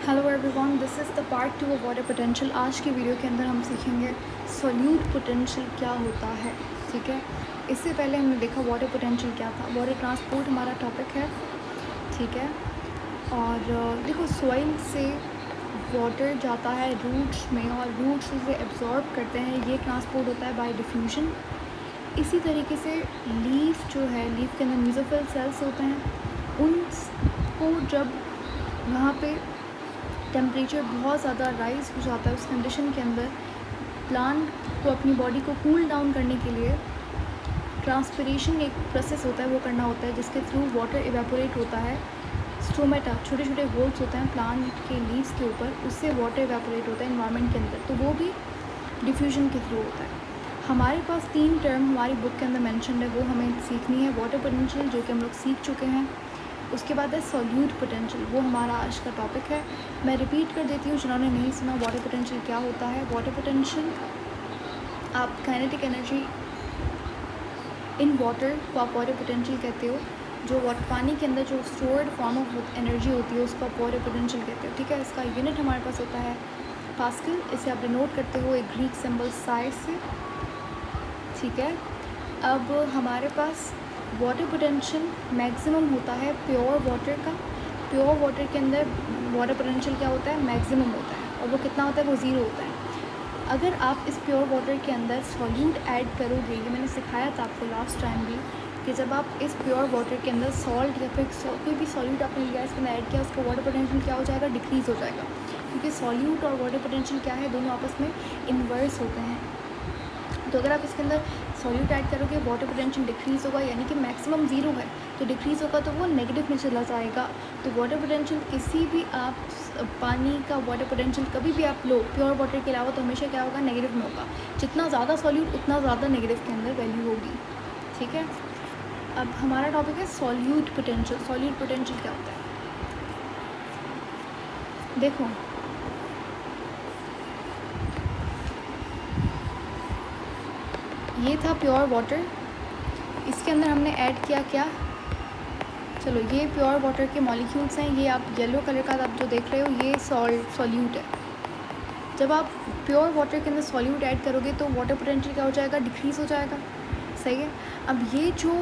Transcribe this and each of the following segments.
Hello everyone, this is the part 2 of water potential. आज की video के अंदर हम सीखेंगे सॉल्यूट पोटेंशियल क्या होता है। ठीक है, इससे पहले हमने देखा वाटर पोटेंशियल क्या था। वाटर ट्रांसपोर्ट हमारा टॉपिक है। ठीक है, और देखो, सॉइल से वाटर जाता है रूट्स में और रूट्स उसे एब्जॉर्ब करते हैं। ये ट्रांसपोर्ट होता है बाय डिफ्यूजन। इसी तरीके से लीफ जो है, लीफ के अंदर मीजोफिल सेल्स होते हैं। उनको जब वहाँ पे टेम्परेचर बहुत ज़्यादा राइज़ हो जाता है, उस कंडीशन के अंदर प्लांट को अपनी बॉडी को कूल डाउन करने के लिए ट्रांसपिरेशन एक प्रोसेस होता है, वो करना होता है, जिसके थ्रू वाटर इवेपोरेट होता है। स्टोमेटा, छोटे छोटे होल्स होते हैं प्लांट के लीव्स के ऊपर, उससे वाटर इवेपोरेट होता है इन्वायरमेंट के अंदर, तो वो भी डिफ्यूजन के थ्रू होता है। हमारे पास 3 टर्म हमारी बुक के अंदर मैंशनड है, वो हमें सीखनी है। वाटर पोटेंशियल, जो कि हम लोग सीख चुके हैं। उसके बाद है सॉल्यूट पोटेंशियल, वो हमारा आज का टॉपिक है। मैं रिपीट कर देती हूँ जिन्होंने नहीं सुना, वाटर पोटेंशियल क्या होता है। वाटर पोटेंशियल, आप काइनेटिक एनर्जी इन वाटर को आप वाटर पोटेंशियल कहते हो। जो वाटर पानी के अंदर जो स्टोर्ड फॉर्म ऑफ एनर्जी होती है, उसको आप वाटर पोटेंशियल कहते हो। ठीक है, इसका यूनिट हमारे पास होता है पास्कल। इसे आप डिनोट करते हो एक ग्रीक सिंबल साई से। ठीक है, अब हमारे पास वाटर पोटेंशियल मैक्सिमम होता है प्योर वाटर का। प्योर वाटर के अंदर वाटर पोटेंशियल क्या होता है, मैक्सिमम होता है, और वो कितना होता है, वो ज़ीरो होता है। अगर आप इस प्योर वाटर के अंदर सॉल्यूट ऐड करोगे, ये मैंने सिखाया था आपको लास्ट टाइम भी, कि जब आप इस प्योर वाटर के अंदर सॉल्ट या फिर कोई भी सॉल्यूट आपने लिया, इसके अंदर ऐड किया, उसका वाटर पोटेंशियल क्या हो जाएगा, डिक्रीज़ हो जाएगा। क्योंकि सॉल्यूट और वाटर पोटेंशियल क्या है, दोनों आपस में इन्वर्स होते हैं। तो अगर आप इसके अंदर सॉल्यूट ऐड करोगे, वाटर पोटेंशियल डिक्रीज़ होगा, यानी कि मैक्सिमम ज़ीरो है, तो डिक्रीज़ होगा तो वो नेगेटिव में चला जाएगा। तो वाटर पोटेंशियल किसी भी आप पानी का वाटर पोटेंशियल कभी भी आप लो प्योर वाटर के अलावा, तो हमेशा क्या होगा, नेगेटिव में होगा। जितना ज़्यादा सॉल्यूट उतना ज़्यादा नेगेटिव के अंदर वैल्यू होगी। ठीक है, अब हमारा टॉपिक है सॉल्यूट पोटेंशियल। सॉल्यूट पोटेंशियल क्या होता है, देखो ये था प्योर वाटर, इसके अंदर हमने ऐड किया क्या, चलो ये प्योर वाटर के मॉलिक्यूल्स हैं। ये आप येलो कलर का आप जो देख रहे हो, ये सॉल्यूट है। जब आप प्योर वाटर के अंदर सॉल्यूट ऐड करोगे तो वाटर पोटेंशियल क्या हो जाएगा, डिक्रीज़ हो जाएगा। सही है, अब ये जो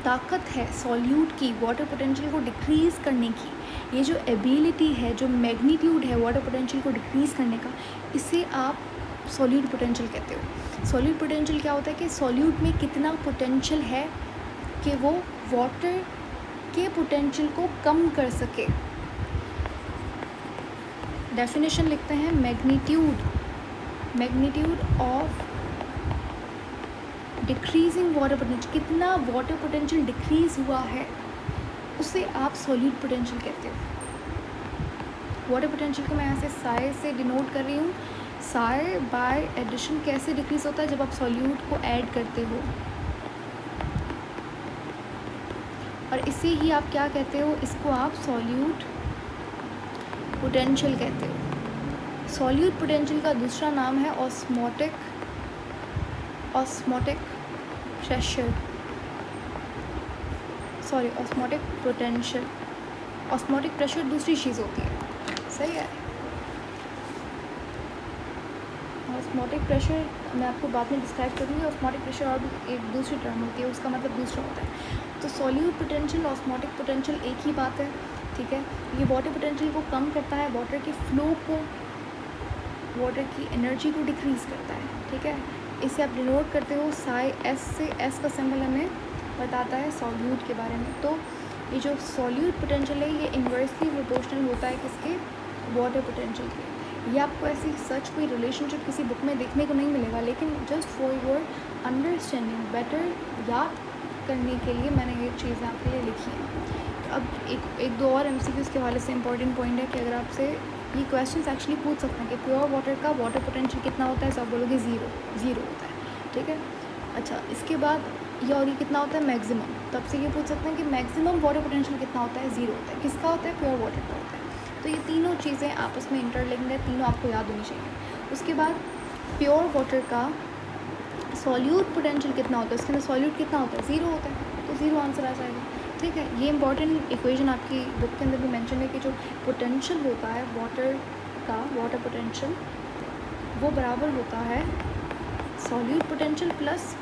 ताकत है सॉल्यूट की वाटर पोटेंशियल को डिक्रीज़ करने की, ये जो एबिलिटी है, जो मैग्नीट्यूड है वाटर पोटेंशियल को डिक्रीज़ करने का, इसे आप सॉल्यूट पोटेंशियल कहते हो। सॉल्यूट पोटेंशियल क्या होता है कि सॉल्यूट में कितना पोटेंशियल है कि वो वाटर के पोटेंशियल को कम कर सके। डेफिनेशन लिखते हैं, magnitude of decreasing water potential, कितना वाटर पोटेंशियल डिक्रीज़ हुआ है, उसे आप सॉल्यूट पोटेंशियल कहते हो। वाटर पोटेंशियल को मैं यहाँ से साई से डिनोट कर रही हूँ। साई बाय एडिशन कैसे डिक्रीज़ होता है, जब आप सॉल्यूट को ऐड करते हो, और इसे ही आप क्या कहते हो, इसको आप सॉल्यूट पोटेंशियल कहते हो। सॉल्यूट पोटेंशियल का दूसरा नाम है osmotic pressure, osmotic potential. Osmotic pressure दूसरी चीज़ होती है। सही है, ऑस्मोटिक प्रेशर मैं आपको बाद में डिस्क्राइब करूँगी। ऑस्मोटिक प्रेशर और भी एक दूसरी टर्म होती है, उसका मतलब दूसरा होता है। तो सॉल्यूट पोटेंशियल, ऑस्मोटिक पोटेंशियल एक ही बात है। ठीक है, ये वाटर पोटेंशियल को कम करता है, वाटर के फ्लो को, वाटर की एनर्जी को डिक्रीज़ करता है। ठीक है, इसे आप डिनोट करते हो साई एस से। एस का सिंबल हमें बताता है सॉल्यूट के बारे में। तो ये जो सॉल्यूट पोटेंशियल है, ये इन्वर्सली प्रोपोर्शनल होता है किसके, वाटर पोटेंशियल के। ये आपको ऐसी सच कोई रिलेशनशिप किसी बुक में देखने को नहीं मिलेगा, लेकिन just for your understanding, better याद करने के लिए मैंने ये चीज़ें आपके लिए लिखी हैं। अब एक दो और MCQs के हवाले से इंपॉर्टेंट पॉइंट है कि अगर आपसे ये क्वेश्चंस एक्चुअली पूछ सकते हैं कि प्योर वाटर का वाटर पोटेंशियल कितना होता है, तो आप बोलोगे ज़ीरो होता है। ठीक है, अच्छा, इसके बाद ये और ये कितना होता है, मैक्सिमम। तब से ये पूछ सकते हैं कि मैक्सिमम वाटर पोटेंशियल कितना होता है, ज़ीरो होता है। किसका होता है, प्योर वाटर का होता है। तो ये तीनों चीज़ें आपस में इंटरलिंक्ड है, तीनों आपको याद होनी चाहिए। उसके बाद प्योर वाटर का सॉल्यूट पोटेंशियल कितना होता है, उसके अंदर सॉल्यूट कितना होता है, ज़ीरो होता है, तो ज़ीरो आंसर आ जाएगा। ठीक है। ये इंपॉर्टेंट इक्वेशन आपकी बुक के अंदर भी मेंशन है कि जो पोटेंशियल होता है वाटर का, वाटर पोटेंशियल, वो बराबर होता है solute potential plus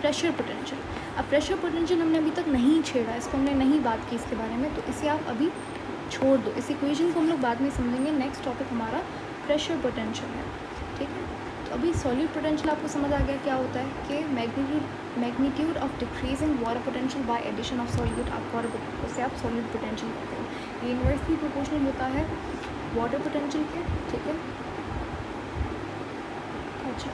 pressure potential. अब प्रेशर पोटेंशियल हमने अभी तक नहीं छेड़ा, इसको हमने नहीं बात की इसके बारे में, तो इसे आप अभी छोड़ दो। इस इक्वेशन को हम लोग बाद में समझेंगे। नेक्स्ट टॉपिक हमारा प्रेशर पोटेंशियल है, ठीक है। तो अभी सॉल्यूट पोटेंशियल आपको समझ आ गया क्या होता है कि magnitude of decreasing water potential by addition of solute of water potential, उसे आप सॉल्यूट पोटेंशियल कहते हैं। ये इन्वर्सली प्रोपोर्शनल होता है वाटर पोटेंशियल के, ठीक है। अच्छा,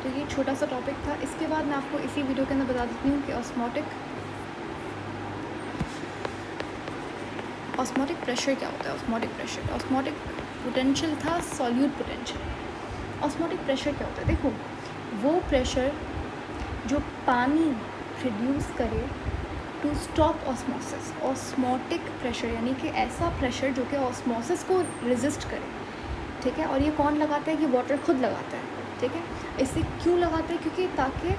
तो ये छोटा सा टॉपिक था। इसके बाद मैं आपको इसी वीडियो के अंदर बता देती हूँ कि ऑस्मोटिक प्रेशर क्या होता है। ऑस्मोटिक पोटेंशियल था सॉल्यूट पोटेंशियल। ऑस्मोटिक प्रेशर क्या होता है? देखो, वो प्रेशर जो पानी प्रोड्यूस करे to stop osmosis. Osmotic pressure यानी कि ऐसा प्रेशर जो कि ऑस्मोसिस को रेजिस्ट करे, ठीक है। और ये कौन लगाता है? ये वाटर खुद लगाता है, ठीक है। इसे क्यों लगाते हैं? क्योंकि ताकि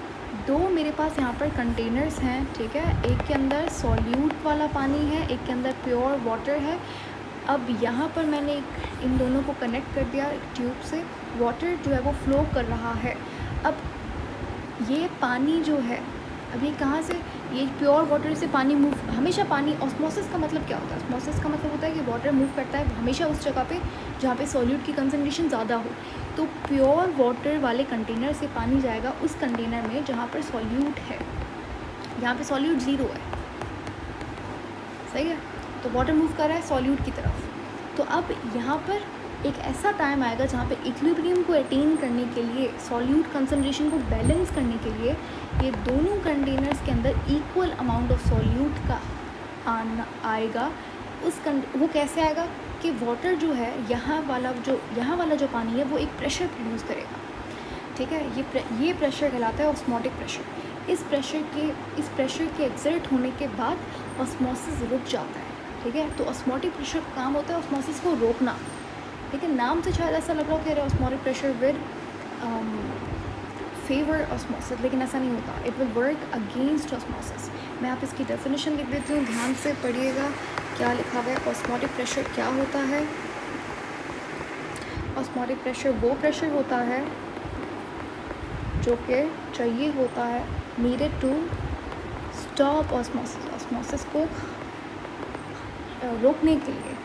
दो मेरे पास यहाँ पर कंटेनर्स हैं, ठीक है। एक के अंदर सॉल्यूट वाला पानी है, एक के अंदर प्योर वाटर है। अब यहाँ पर मैंने इन दोनों को कनेक्ट कर दिया एक ट्यूब से। वाटर जो है वो फ्लो कर रहा है। अब ये पानी जो है, अब ये कहाँ से, ये प्योर वाटर से पानी मूव, हमेशा पानी, ऑस्मोसिस का मतलब क्या होता है? ऑस्मोसिस का मतलब होता है कि वाटर मूव करता है हमेशा उस जगह पे जहाँ पे सॉल्यूट की कंसंट्रेशन ज़्यादा हो। तो प्योर वाटर वाले कंटेनर से पानी जाएगा उस कंटेनर में जहाँ पर सॉल्यूट है। यहाँ पे सॉल्यूट ज़ीरो है, सही है। तो वाटर मूव कर रहा है सॉल्यूट की तरफ। तो अब यहाँ पर एक ऐसा टाइम आएगा जहाँ पे इक्विलिब्रियम को अटेन करने के लिए, सॉल्यूट कंसंट्रेशन को बैलेंस करने के लिए, ये दोनों कंटेनर्स के अंदर इक्वल अमाउंट ऑफ सॉल्यूट का आएगा। वो कैसे आएगा कि वाटर जो है, यहाँ वाला जो पानी है वो एक प्रेशर प्रोड्यूस करेगा, ठीक है। ये प्रेशर कहलाता है ऑस्मोटिक प्रेशर। इस प्रेशर के एक्सर्ट होने के बाद ऑस्मोसिस रुक जाता है, ठीक है। तो ऑस्मोटिक प्रेशर का काम होता है ऑस्मोसिस को रोकना, ठीक है। नाम से शायद ऐसा लग रहा हो कि osmotic pressure with favour osmosis, लेकिन ऐसा नहीं होता। It will work against osmosis. मैं आप इसकी डेफिनेशन लिख देती हूँ, ध्यान से पढ़िएगा क्या लिखा हुआ है। ऑस्मोटिक प्रेशर क्या होता है? ऑस्मोटिक प्रेशर वो प्रेशर होता है जो कि चाहिए होता है, नीडेड टू स्टॉप ऑस्मोसिस को रोकने के लिए,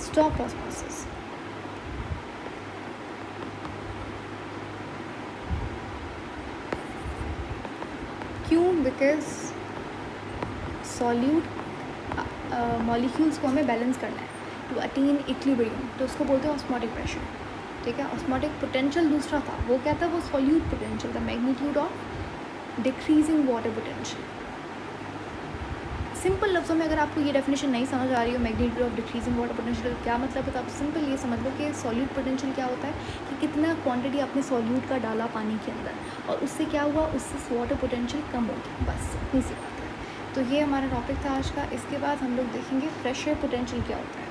स्टॉप ऑस्मोसिस। क्यों? बिकॉज सॉल्यूट मॉलिक्यूल्स को हमें बैलेंस करना है टू अटेन इक्विलिब्रियम, तो उसको बोलते हैं ऑस्मोटिक प्रेशर, ठीक है। ऑस्मोटिक पोटेंशियल दूसरा था, वो क्या था? वो solute potential, the magnitude of decreasing water potential. Simple लफ्ज़ों में अगर आपको ये डेफिनेशन नहीं समझ आ रही हो magnitude of decreasing water potential क्या मतलब है, तो आप सिंपल ये समझ लो कि सॉल्यूट पोटेंशियल क्या होता है कि कितना क्वांटिटी आपने सॉल्यूट का डाला पानी के अंदर और उससे क्या हुआ, उससे वाटर पोटेंशियल कम हो गया, बस इतनी सी बात है। तो ये हमारा टॉपिक था आज का। इसके बाद हम लोग देखेंगे प्रेशर पोटेंशियल क्या होता है।